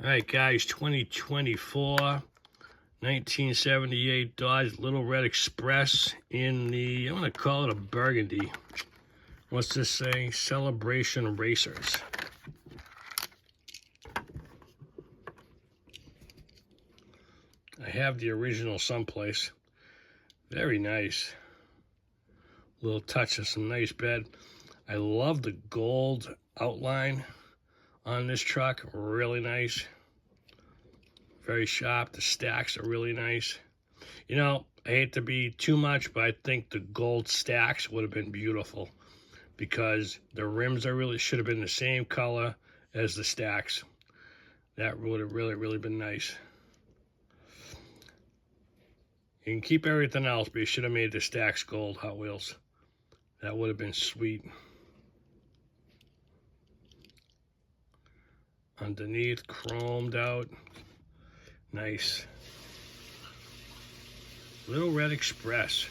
All right, guys, 2024, 1978 Dodge Little Red Express in the, I'm going to call it a burgundy. What's this say? Celebration Racers. I have the original someplace. Very nice. Little touch of some nice bed. I love the gold outline on this truck. Really nice. Very sharp. The stacks are really nice. You know, I hate to be too much, but I think the gold stacks would have been beautiful because the rims are really should have been the same color as the stacks. That would have really been nice. You can keep everything else, but you should have made the stacks gold, Hot Wheels. That would have been sweet. Underneath, chromed out. Nice. Little Red Express.